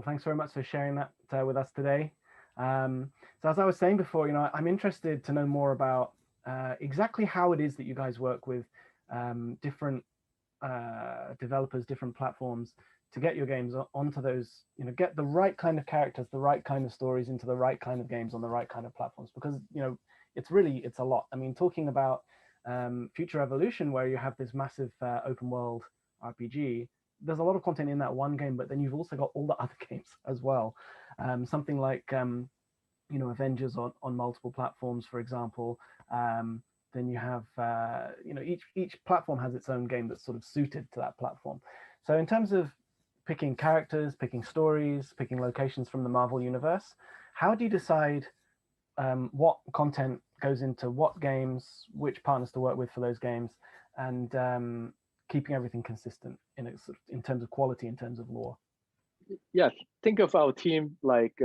thanks very much for sharing that with us today. So as I was saying before, I'm interested to know more about exactly how it is that you guys work with different developers, different platforms to get your games onto those, get the right kind of characters, the right kind of stories into the right kind of games on the right kind of platforms, because, it's a lot. I mean, talking about Future Evolution, where you have this massive open world RPG, there's a lot of content in that one game, but then you've also got all the other games as well. Something like, Avengers on multiple platforms, for example. Then you have, each platform has its own game that's sort of suited to that platform. So in terms of picking characters, picking stories, picking locations from the Marvel universe, how do you decide what content goes into what games, which partners to work with for those games, and keeping everything consistent in terms of quality, in terms of lore? Yeah, think of our team like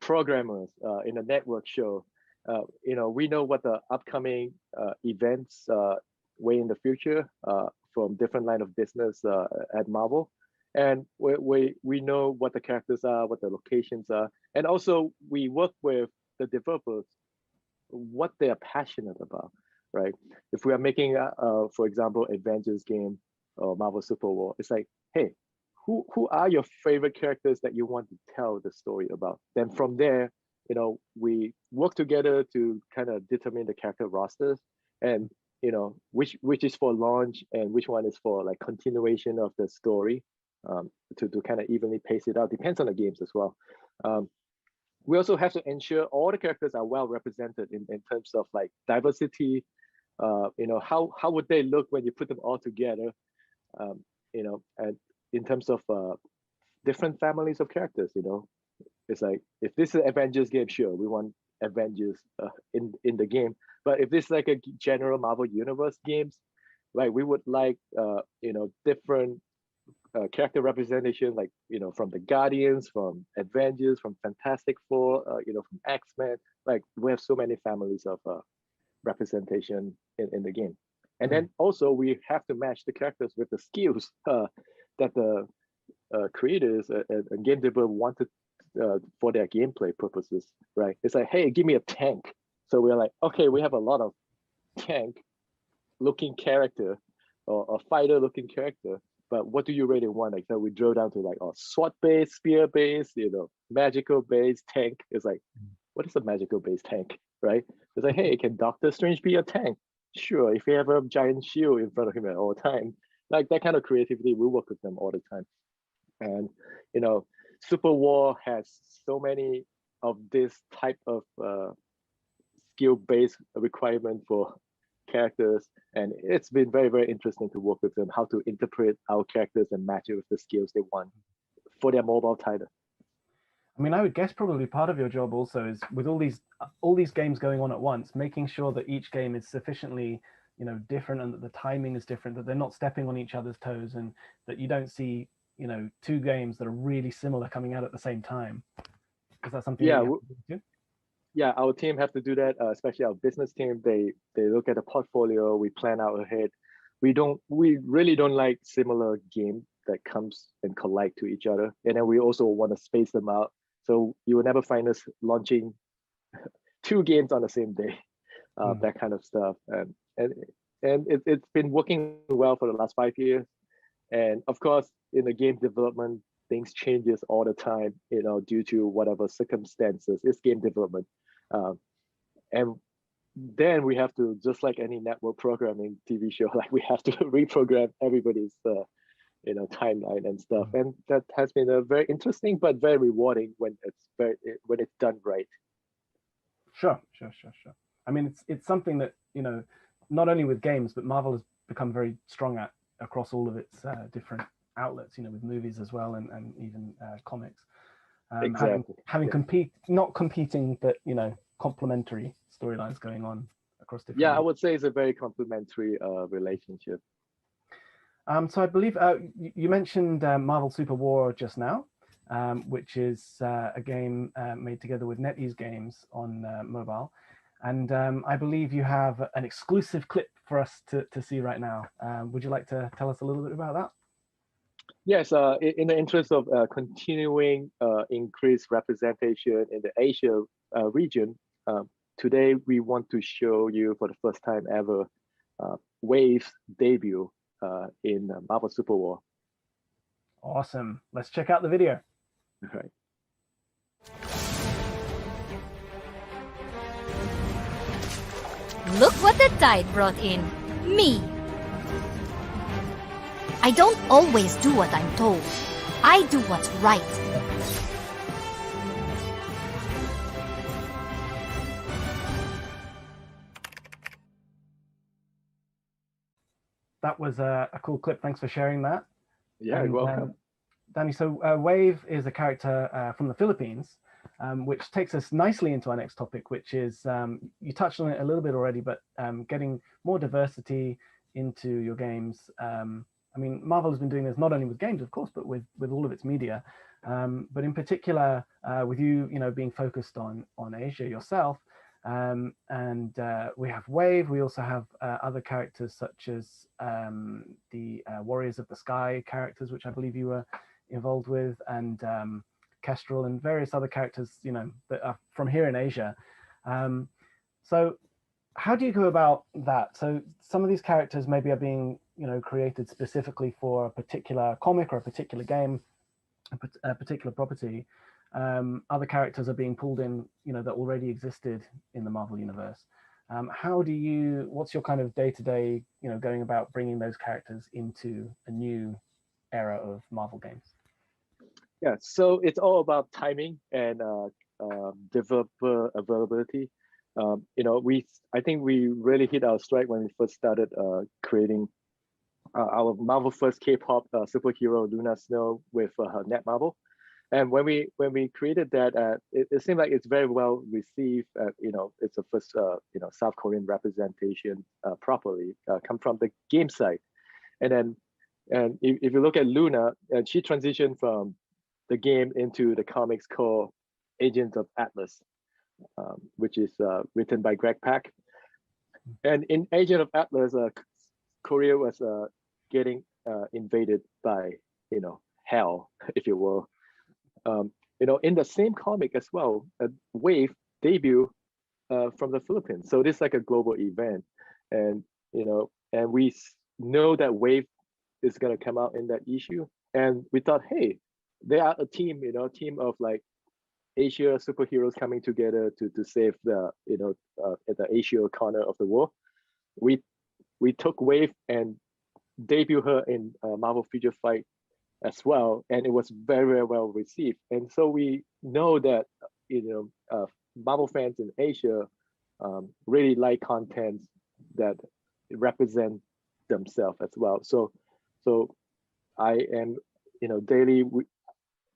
programmers in a network show. We know what the upcoming events way in the future from different line of business at Marvel, and we know what the characters are, what the locations are, and also we work with the developers, what they are passionate about, right? If we are making, for example, Avengers game or Marvel Super War, it's like, hey, who are your favorite characters that you want to tell the story about? Then from there, we work together to kind of determine the character rosters and, which is for launch and which one is for like continuation of the story, to kind of evenly pace it out. Depends on the games as well. We also have to ensure all the characters are well represented in terms of like diversity. How would they look when you put them all together? And in terms of different families of characters, it's like, if this is an Avengers game, sure, we want Avengers in the game. But if this is like a general Marvel Universe games, like we would like different character representation, like from the Guardians, from Avengers, from Fantastic Four, from X-Men. Like we have so many families of representation in the game. And then also we have to match the characters with the skills that the creators and game developers wanted for their gameplay purposes, right? It's like, hey, give me a tank. So we're like, okay, we have a lot of tank looking character or a fighter looking character, but what do you really want? Like, so we drill down to like, SWAT base, spear base, magical base, tank. It's like, what is a magical base tank, right? It's like, hey, can Doctor Strange be a tank? Sure, if you have a giant shield in front of him at all time, like that kind of creativity, we work with them all the time. And Super War has so many of this type of skill-based requirement for characters, and it's been very, very interesting to work with them, how to interpret our characters and match it with the skills they want for their mobile title. I mean, I would guess probably part of your job also is with all these games going on at once, making sure that each game is sufficiently, different, and that the timing is different, that they're not stepping on each other's toes, and that you don't see, two games that are really similar coming out at the same time. Is that something? Yeah, yeah, our team have to do that, especially our business team. They look at the portfolio, we plan out ahead. We really don't like similar game that comes and collide to each other, and then we also want to space them out. So you will never find us launching 2 games on the same day, that kind of stuff. And it's been working well for the last 5 years. And of course, in the game development, things changes all the time, due to whatever circumstances. It's game development. And then we have to, just like any network programming TV show, like we have to reprogram everybody's timeline and stuff. And that has been a very interesting but very rewarding when it's done right. Sure. I mean, it's something that, not only with games, but Marvel has become very strong at across all of its different outlets, with movies as well, and even comics. Exactly. Having not competing, but complementary storylines going on across different. Yeah, I would say it's a very complementary relationship. So I believe you mentioned Marvel Super War just now, which is a game made together with NetEase Games on mobile. And I believe you have an exclusive clip for us to see right now. Would you like to tell us a little bit about that? Yes, in the interest of continuing increased representation in the Asia region, today we want to show you for the first time ever Wave's debut in Marvel Super War. Awesome. Let's check out the video. All right. Look what the tide brought in. Me. I don't always do what I'm told. I do what's right. That was a cool clip. Thanks for sharing that. Yeah, you're welcome. Danny, so Wave is a character from the Philippines, which takes us nicely into our next topic, which is, you touched on it a little bit already, but getting more diversity into your games. I mean, Marvel has been doing this not only with games, of course, but with all of its media. But in particular, with you, being focused on Asia yourself, and we have Wave. We also have other characters such as the Warriors of the Sky characters, which I believe you were involved with, and Kestrel and various other characters, that are from here in Asia. So how do you go about that? So some of these characters maybe are being, created specifically for a particular comic or a particular game, a particular property. Other characters are being pulled in, that already existed in the Marvel universe. What's your kind of day-to-day, going about bringing those characters into a new era of Marvel games? Yeah, so it's all about timing and developer availability. I think we really hit our stride when we first started creating our Marvel first K-pop superhero Luna Snow with Netmarble. And when we created that, it seemed like it's very well received. It's the first South Korean representation properly come from the game side. And if you look at Luna, and she transitioned from the game into the comics called Agents of Atlas, which is written by Greg Pak. And in Agent of Atlas, Korea was getting invaded by hell, if you will. In the same comic as well, Wave debut from the Philippines. So this is like a global event, and we know that Wave is gonna come out in that issue, and we thought, hey, they are a team, team of like Asia superheroes coming together to save the the Asia corner of the world. We took Wave and debut her in Marvel Future Fight as well, and it was very, very well received. And so we know that Marvel fans in Asia really like content that represent themselves as well. So I am daily,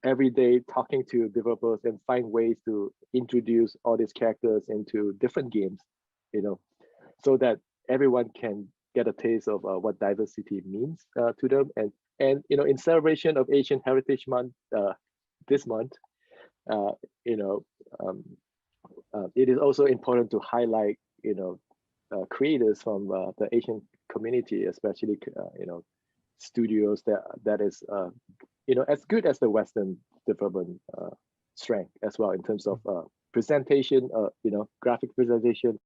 every day talking to developers and find ways to introduce all these characters into different games, so that everyone can get a taste of what diversity means to them. And in celebration of Asian Heritage Month this month, it is also important to highlight creators from the Asian community, especially studios that is as good as the Western development strength as well in terms of presentation, graphic presentation,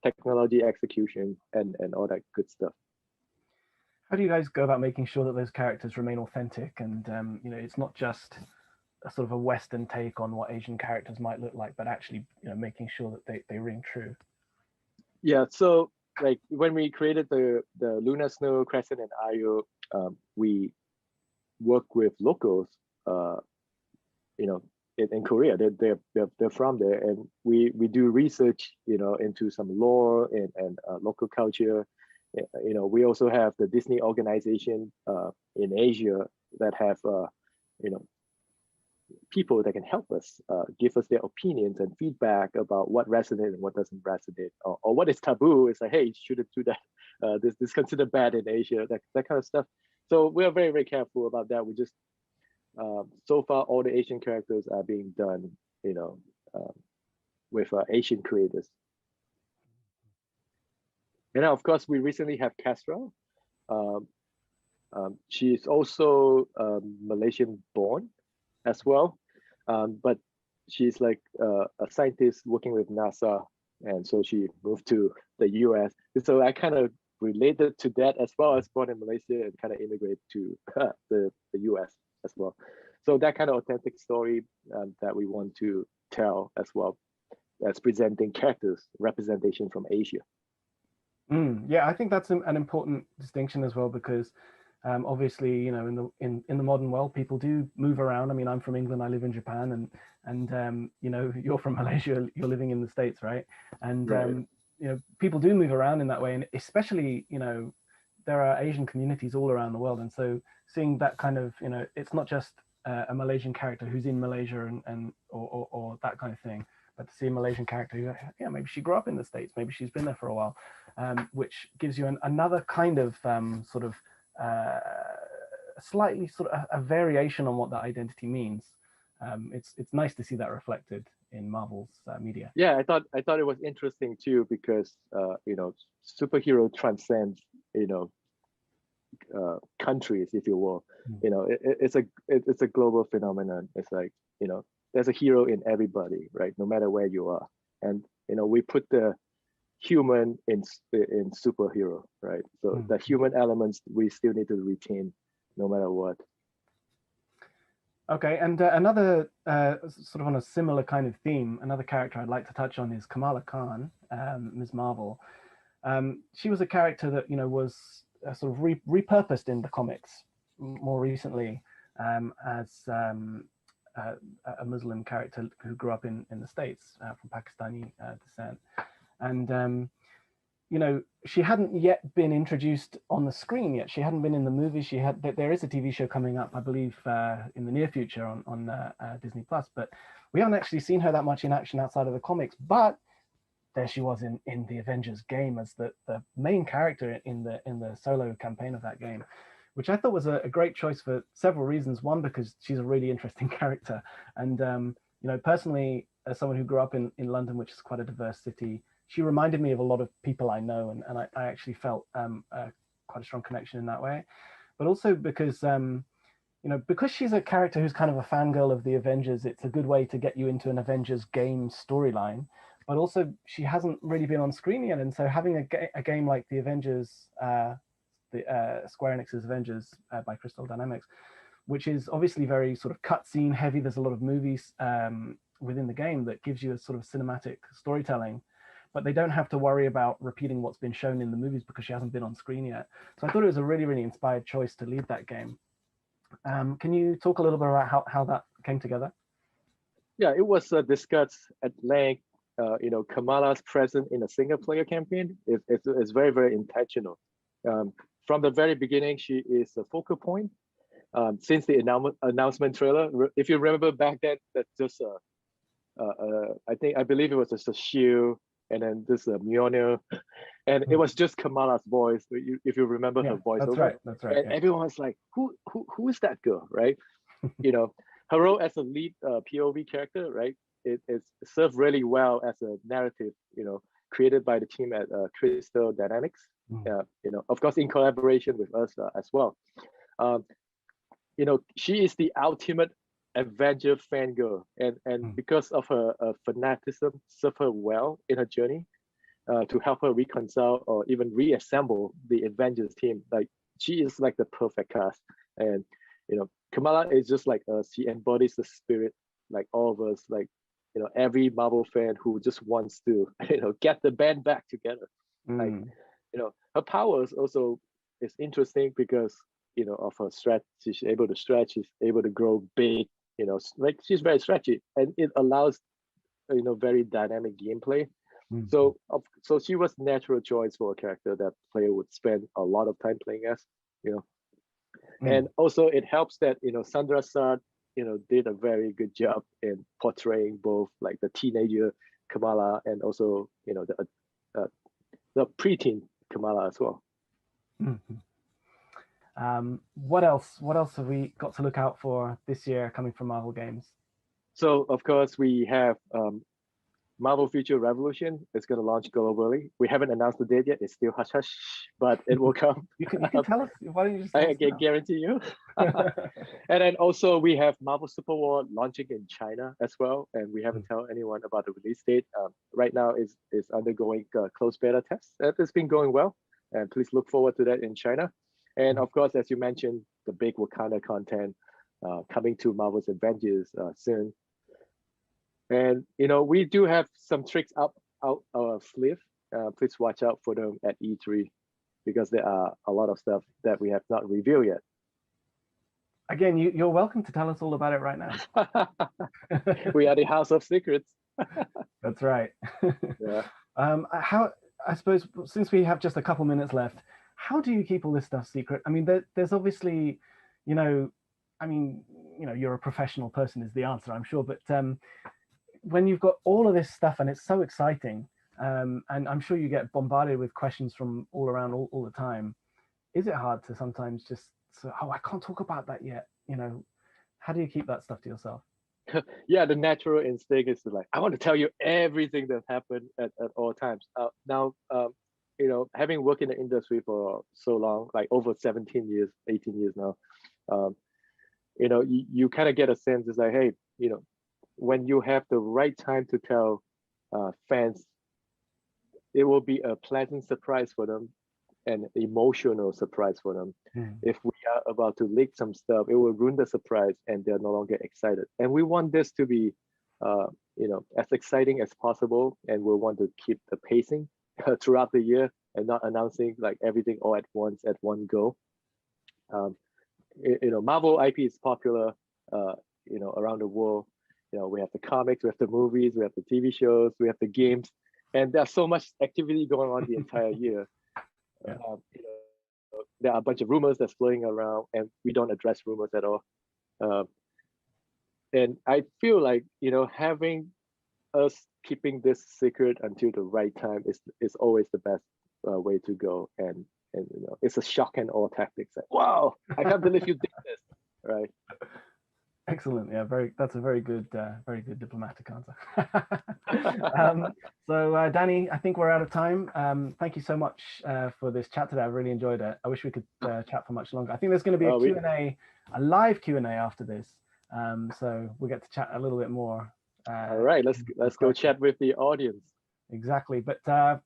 technology execution, and all that good stuff. How do you guys go about making sure that those characters remain authentic and it's not just a sort of a Western take on what Asian characters might look like, but actually making sure that they ring true? Yeah, so like when we created the Luna Snow, Crescent, and Ayo, we work with locals in Korea. They're from there, and we do research into some lore and local culture. We also have the Disney organization in Asia that have people that can help us, give us their opinions and feedback about what resonates and what doesn't resonate, or what is taboo. It's like, hey, you shouldn't do that. This is considered bad in Asia, that kind of stuff. So we are very, very careful about that. We just so far all the Asian characters are being done, with Asian creators. And of course, we recently have Kestrel. She's also Malaysian born as well, but she's like a scientist working with NASA, and so she moved to the US. So I kind of related to that as well, as born in Malaysia and kind of immigrate to the US as well. So that kind of authentic story that we want to tell as well as presenting characters representation from Asia. Yeah, I think that's an important distinction as well, because obviously, you know, in the modern world, people do move around. I mean, I'm from England, I live in Japan, and you know, you're from Malaysia, you're living in the States, right? And Right. you know, people do move around in that way, and especially, you know, there are Asian communities all around the world, and so seeing that kind of, you know, it's not just a Malaysian character who's in Malaysia and or that kind of thing, but to see a Malaysian character who, yeah, maybe she grew up in the States, maybe she's been there for a while, which gives you another kind of sort of slightly sort of a variation on what that identity means. It's nice to see that reflected in Marvel's media. Yeah, I thought it was interesting too, because you know, superhero transcends, you know, countries, if you will. You know, it's a global phenomenon. It's like, you know, there's a hero in everybody, right? No matter where you are. And you know, we put the human in superhero, right? So the human elements we still need to retain no matter what. Okay, and another sort of on a similar kind of theme, another character I'd like to touch on is Kamala Khan, Ms. Marvel. She was a character that, you know, was sort of repurposed in the comics more recently as a Muslim character who grew up in the States from Pakistani descent. And you know, she hadn't yet been introduced on the screen yet. She hadn't been in the movie. There is a TV show coming up, I believe, in the near future on Disney Plus. But we haven't actually seen her that much in action outside of the comics. But there she was in the Avengers game as the main character in the solo campaign of that game, which I thought was a great choice for several reasons. One, because she's a really interesting character, and you know, personally, as someone who grew up in London, which is quite a diverse city, she reminded me of a lot of people I know, and I actually felt quite a strong connection in that way. But also because, you know, because she's a character who's kind of a fangirl of the Avengers, it's a good way to get you into an Avengers game storyline. But also, she hasn't really been on screen yet, and so having a game like the Avengers, the Square Enix's Avengers by Crystal Dynamics, which is obviously very sort of cutscene heavy. There's a lot of movies within the game that gives you a sort of cinematic storytelling, but they don't have to worry about repeating what's been shown in the movies because she hasn't been on screen yet. So I thought it was a really, really inspired choice to lead that game. Can you talk a little bit about how that came together? Yeah, it was discussed at length. You know, Kamala's presence in a single player campaign is very, very intentional. From the very beginning, she is a focal point. Since the announcement trailer, if you remember back then, that's just I believe it was just a shield, and then this Mjolnir, and it was just Kamala's voice. If you remember her voice, that's right. That's right. And everyone's like, who is that girl, right? You know, her role as a lead POV character, right? It served really well as a narrative, you know, created by the team at Crystal Dynamics. You know, of course, in collaboration with us as well. You know, she is the ultimate Avenger fangirl, and because of her fanaticism, served her well in her journey to help her reconcile or even reassemble the Avengers team. Like, she is like the perfect cast, and you know, Kamala is just like she embodies the spirit, like all of us, like, you know, every Marvel fan who just wants to, you know, get the band back together. Like, you know, her powers also is interesting because, you know, of her stretch. She's able to stretch. She's able to grow big. You know, like, she's very stretchy, and it allows, you know, very dynamic gameplay. So she was natural choice for a character that player would spend a lot of time playing as. You know, and also it helps that, you know, Sandra Sard, you know, did a very good job in portraying both like the teenager Kamala and also, you know, the preteen Kamala as well. What else have we got to look out for this year coming from Marvel games? So of course we have Marvel Future Revolution is going to launch globally. We haven't announced the date yet. It's still hush hush, but it will come. You can tell us. Why don't you just? I can guarantee you. And then also we have Marvel Super War launching in China as well, and we haven't told anyone about the release date. Right now is undergoing closed beta tests. It's been going well, and please look forward to that in China. And of course, as you mentioned, the big Wakanda content coming to Marvel's Avengers soon. And we do have some tricks up our sleeve. Please watch out for them at E3 because there are a lot of stuff that we have not revealed yet. Again, you're welcome to tell us all about it right now. We are the House of Secrets. That's right. Yeah. I suppose since we have just a couple minutes left, how do you keep all this stuff secret? I mean, there's obviously, you're a professional person is the answer, I'm sure, but when you've got all of this stuff and it's so exciting, and I'm sure you get bombarded with questions from all around all the time, is it hard to sometimes just say, oh, I can't talk about that yet? How do you keep that stuff to yourself? Yeah, the natural instinct is to I want to tell you everything that happened at all times. Now, having worked in the industry for so long, like over 17 years, 18 years now, you kind of get a sense. It's like, hey, when you have the right time to tell fans, it will be a pleasant surprise for them, an emotional surprise for them. If we are about to leak some stuff, it will ruin the surprise and they're no longer excited. And we want this to be, as exciting as possible. And we want to keep the pacing throughout the year and not announcing everything all at once at one go. Marvel IP is popular, around the world. We have the comics, we have the movies, we have the TV shows, we have the games, and there's so much activity going on the entire year. Yeah. There are a bunch of rumors that's floating around, and we don't address rumors at all. And I feel like having us keeping this secret until the right time is always the best way to go. And it's a shock and awe tactics. Wow, I can't believe you did this, right? Excellent. Yeah, that's a very good diplomatic answer. So Danny, I think we're out of time. Thank you so much for this chat today. I really enjoyed it. I wish we could chat for much longer. I think there's going to be a Q&A, a live Q&A after this. So we'll get to chat a little bit more. All right, let's go chat with the audience. Exactly. But for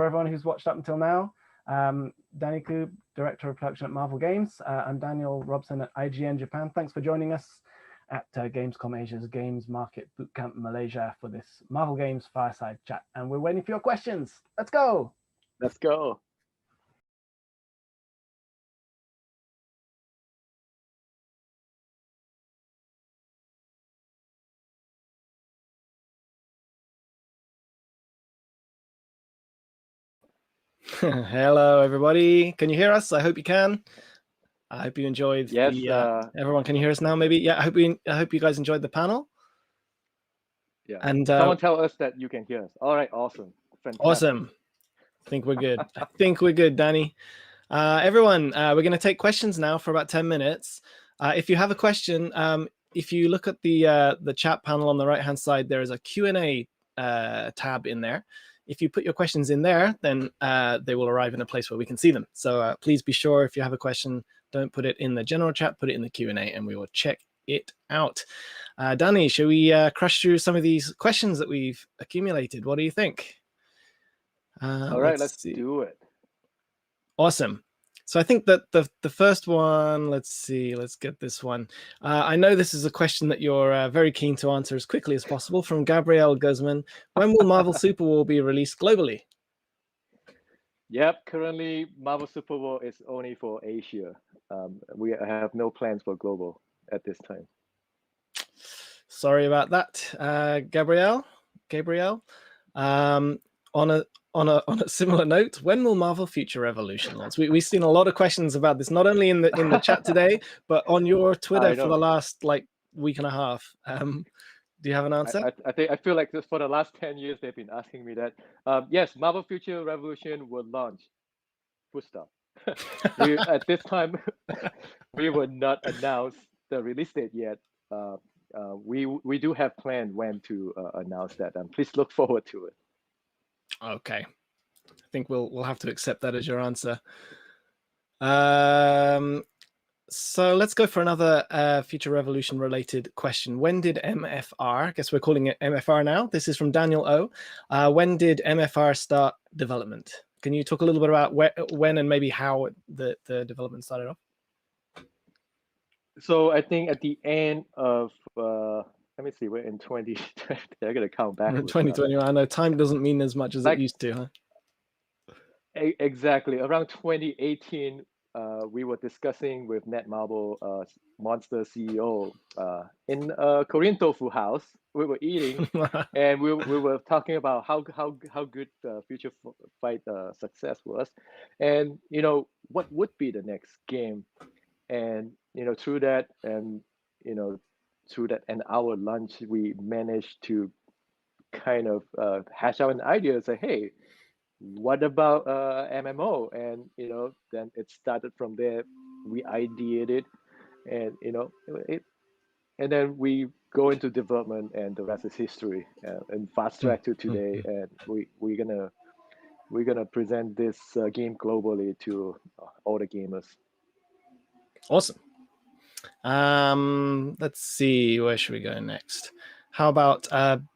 everyone who's watched up until now, Danny Koob, Director of Production at Marvel Games. I'm Daniel Robson at IGN Japan. Thanks for joining us at Gamescom Asia's Games Market Bootcamp Malaysia for this Marvel Games Fireside Chat. And we're waiting for your questions. Let's go. Let's go. Hello, everybody. Can you hear us? I hope you can. I hope you enjoyed. Yes. Everyone, can you hear us now? Maybe. Yeah. I hope you guys enjoyed the panel. Yeah. And someone tell us that you can hear us. All right. Awesome. Fantastic. Awesome. I think we're good. I think we're good, Danny. Everyone, we're going to take questions now for about 10 minutes. If you have a question, if you look at the chat panel on the right-hand side, there is a Q&A tab in there. If you put your questions in there, then they will arrive in a place where we can see them. So please be sure if you have a question, don't put it in the general chat, put it in the Q&A and we will check it out. Danny, shall we crush through some of these questions that we've accumulated? What do you think? All right, let's do it. Awesome. So I think that the first one, let's get this one. I know this is a question that you're very keen to answer as quickly as possible from Gabrielle Guzman. When will Marvel Super War be released globally? Yep, currently Marvel Super War is only for Asia. We have no plans for global at this time. Sorry about that, Gabrielle. On a similar note, when will Marvel Future Revolution launch? We've seen a lot of questions about this, not only in the chat today, but on your Twitter for the last week and a half. Do you have an answer? I feel like this for the last 10 years they've been asking me that. Yes, Marvel Future Revolution will launch. Full stop. At this time, we will not announce the release date yet. we do have planned when to announce that, and please look forward to it. Okay, I think we'll have to accept that as your answer. So let's go for another Future Revolution related question. When did MFR, I guess we're calling it MFR now. This is from Daniel O. When did MFR start development? Can you talk a little bit about when and maybe how the development started off? So I think at the end of, let me see, we're in 2020. I gotta count back. 2021. I know time doesn't mean as much as it used to, huh? Exactly. Around 2018, we were discussing with Netmarble Monster CEO in a Korean tofu house. We were eating, and we were talking about how good Future Fight success was, and what would be the next game, and through that and an hour lunch, we managed to kind of hash out an idea. Say, hey, what about MMO? And then it started from there. We ideated, and and then we go into development, and the rest is history. And fast track to today, and we're gonna present this game globally to all the gamers. Awesome. Let's see, where should we go next? How about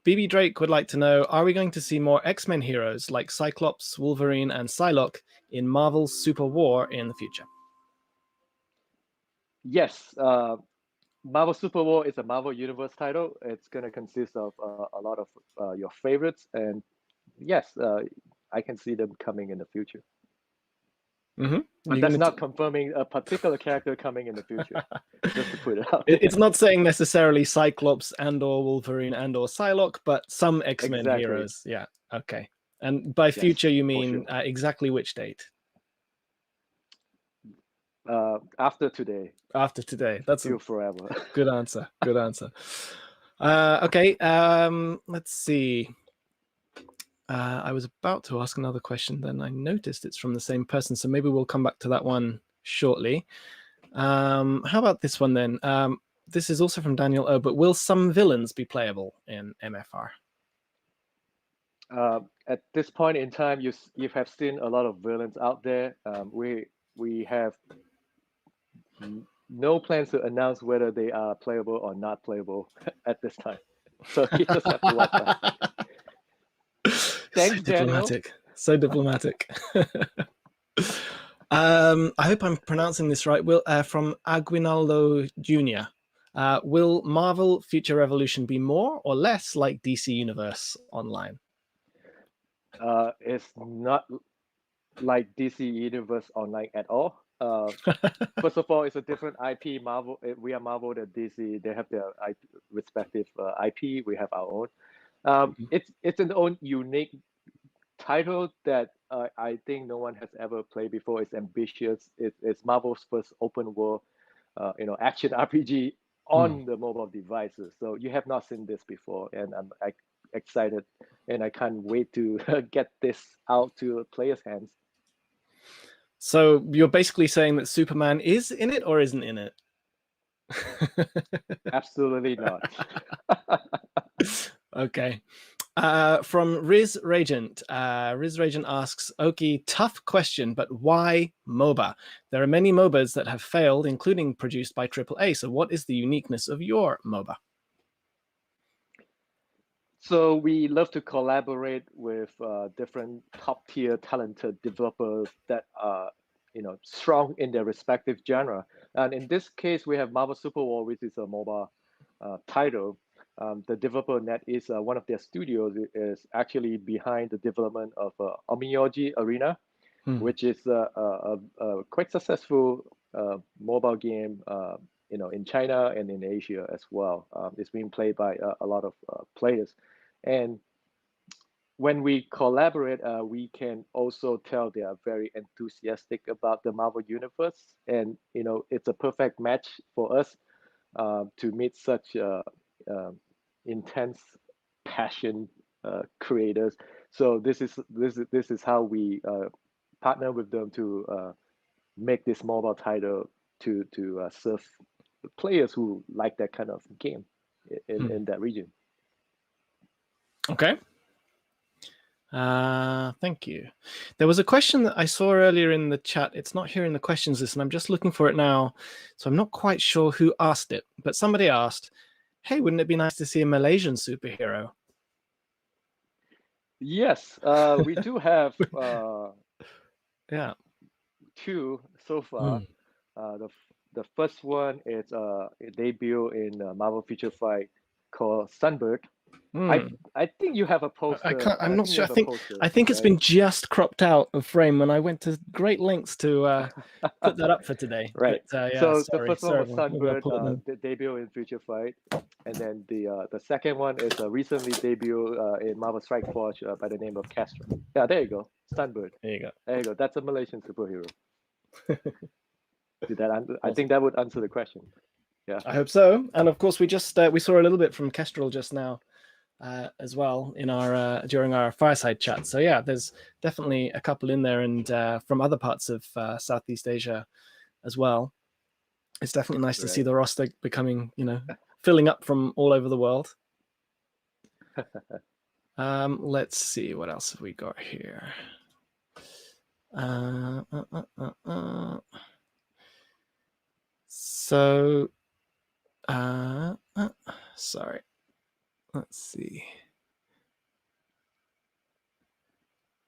BB Drake would like to know, are we going to see more X-Men heroes like Cyclops, Wolverine, and Psylocke in Marvel's Super War in the future? Yes. Marvel Super War is a Marvel Universe title. It's going to consist of a lot of your favorites. And yes, I can see them coming in the future. But that's not confirming a particular character coming in the future, just to put it out. It's not saying necessarily Cyclops and/or Wolverine and/or Psylocke, but some X-Men heroes. Yeah, okay. And by future, you mean sure. Exactly which date? After today. After today. That's still forever. Good answer. Good answer. Okay, let's see. I was about to ask another question, then I noticed it's from the same person, so maybe we'll come back to that one shortly. How about this one then? This is also from Daniel O, but will some villains be playable in MFR? At this point in time, you have seen a lot of villains out there. We have no plans to announce whether they are playable or not playable at this time. So you just have to watch that. Thanks, so diplomatic. Daniel. So diplomatic. I hope I'm pronouncing this right. From Aguinaldo Jr. Will Marvel Future Revolution be more or less like DC Universe Online? It's not like DC Universe Online at all. First of all, it's a different IP. Marvel, we are Marvel and DC. They have their respective IP. We have our own. It's an own unique title that I think no one has ever played before. It's ambitious. It's Marvel's first open world, action RPG on the mobile devices. So you have not seen this before, and I'm excited, and I can't wait to get this out to players' hands. So you're basically saying that Superman is in it or isn't in it? Absolutely not. Okay. From Riz Regent. Riz Regent asks, Oki, tough question, but why MOBA? There are many MOBAs that have failed, including produced by AAA. So what is the uniqueness of your MOBA? So we love to collaborate with different top-tier talented developers that are strong in their respective genre. And in this case, we have Marvel Super War, which is a MOBA title. The developer NetEase, one of their studios, is actually behind the development of Omiyoji Arena, which is a quite successful mobile game, in China and in Asia as well. It's being played by a lot of players, and when we collaborate, we can also tell they are very enthusiastic about the Marvel universe, and it's a perfect match for us to meet such intense passion creators. So this is how we partner with them to make this mobile title to serve players who like that kind of game. in that region. Okay. Thank you. There was a question that I saw earlier in the chat. It's not here in the questions list, and I'm just looking for it now. So I'm not quite sure who asked it, but somebody asked, hey, wouldn't it be nice to see a Malaysian superhero? Yes, we do have Yeah. 2 so far. The first one is a debut in Marvel Future Fight called Sunbird. I think you have a poster. I can't. I'm not sure. I think it's right? been just cropped out of frame when I went to great lengths to put that up for today. Right. But, yeah, so sorry, the first one was maybe I'll Sunbird, pull it down. the debut in Future Fight, and then the second one is a recently debut in Marvel Strike Force by the name of Castro. Yeah, there you go, Sunbird. There you go. There you go. That's a Malaysian superhero. Did that answer? I think that would answer the question. Yeah. I hope so. And of course, we just we saw a little bit from Kestrel just now. As well in our during our fireside chat. So yeah, there's definitely a couple in there, and from other parts of Southeast Asia as well. It's definitely nice to see the roster becoming, filling up from all over the world. Let's see, what else have we got here? So, sorry. Let's see.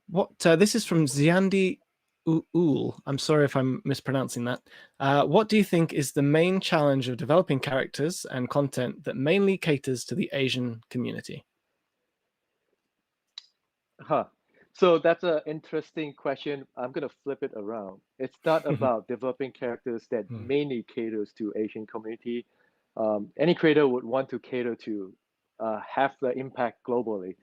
What this is from Ziandi Uul. I'm sorry if I'm mispronouncing that. What do you think is the main challenge of developing characters and content that mainly caters to the Asian community? So that's an interesting question. I'm going to flip it around. It's not about developing characters that mainly caters to Asian community. Any creator would want to cater to have the impact globally,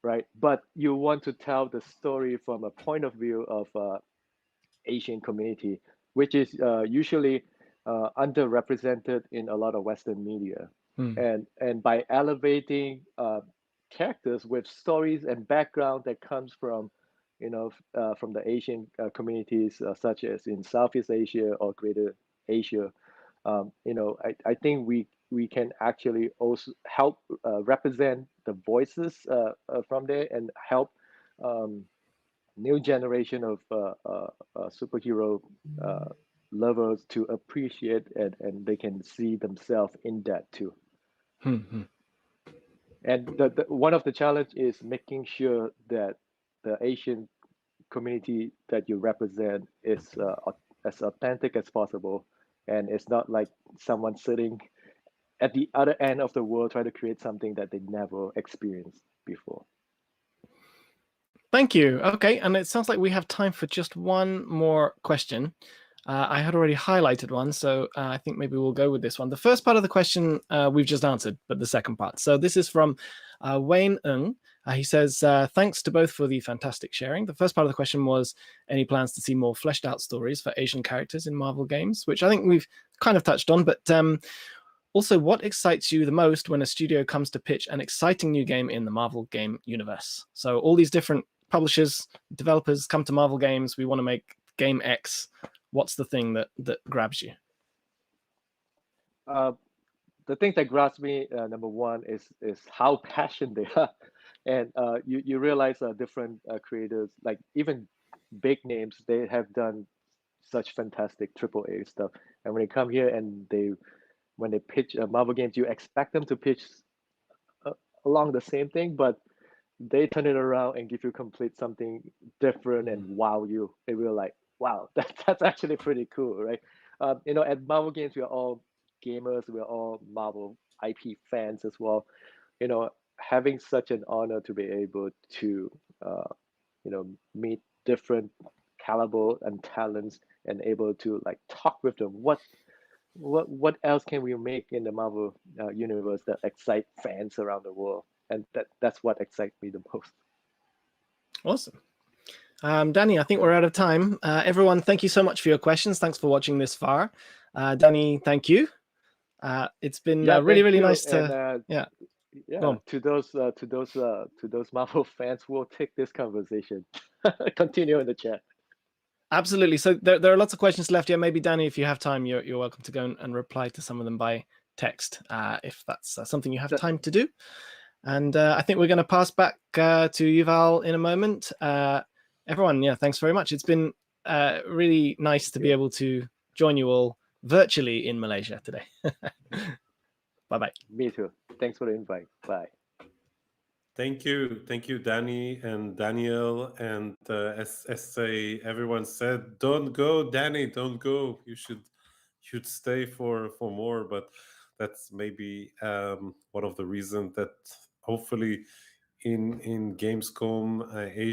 right? But you want to tell the story from a point of view of Asian community, which is usually underrepresented in a lot of Western media. And by elevating characters with stories and background that comes from, from the Asian communities, such as in Southeast Asia or Greater Asia, I think we can actually also help represent the voices from there and help new generation of superhero lovers to appreciate it, and they can see themselves in that too. And one of the challenge is making sure that the Asian community that you represent is as authentic as possible, and it's not like someone sitting at the other end of the world trying to create something that they never experienced before. Thank you. Okay, and it sounds like we have time for just one more question. I had already highlighted one, so I think maybe we'll go with this one. The first part of the question we've just answered, but the second part. So this is from Wayne Ng. He says, thanks to both for the fantastic sharing. The first part of the question was, any plans to see more fleshed out stories for Asian characters in Marvel games, which I think we've kind of touched on, but also, what excites you the most when a studio comes to pitch an exciting new game in the Marvel game universe? So all these different publishers, developers come to Marvel games. We want to make game X. What's the thing that grabs you? The thing that grabs me, number one, is how passionate they are, and you realize different creators, like even big names, they have done such fantastic AAA stuff, and when they come here and when they pitch Marvel games, you expect them to pitch along the same thing, but they turn it around and give you complete something different and wow you. They will like, wow, that's actually pretty cool, right? At Marvel Games, we are all gamers, we are all Marvel IP fans as well. Having such an honor to be able to, meet different caliber and talents and able to like talk with them. What else can we make in the Marvel universe that excite fans around the world? And that's what excites me the most. Awesome. Danny, I think we're out of time. Everyone, thank you so much for your questions. Thanks for watching this far. Danny, thank you. It's been really nice to to those Marvel fans who will take this conversation. Continue in the chat. Absolutely. So there are lots of questions left. Yeah, maybe Danny, if you have time, you're welcome to go and reply to some of them by text if that's something you have time to do. And I think we're going to pass back to Yuval in a moment. Everyone, yeah, thanks very much. It's been really nice to be able to join you all virtually in Malaysia today. Bye-bye. Me too. Thanks for the invite. Bye. Thank you, Danny and Daniel. And as everyone said, don't go, Danny, don't go. You should stay for more. But that's maybe one of the reasons that hopefully in gamescom Asia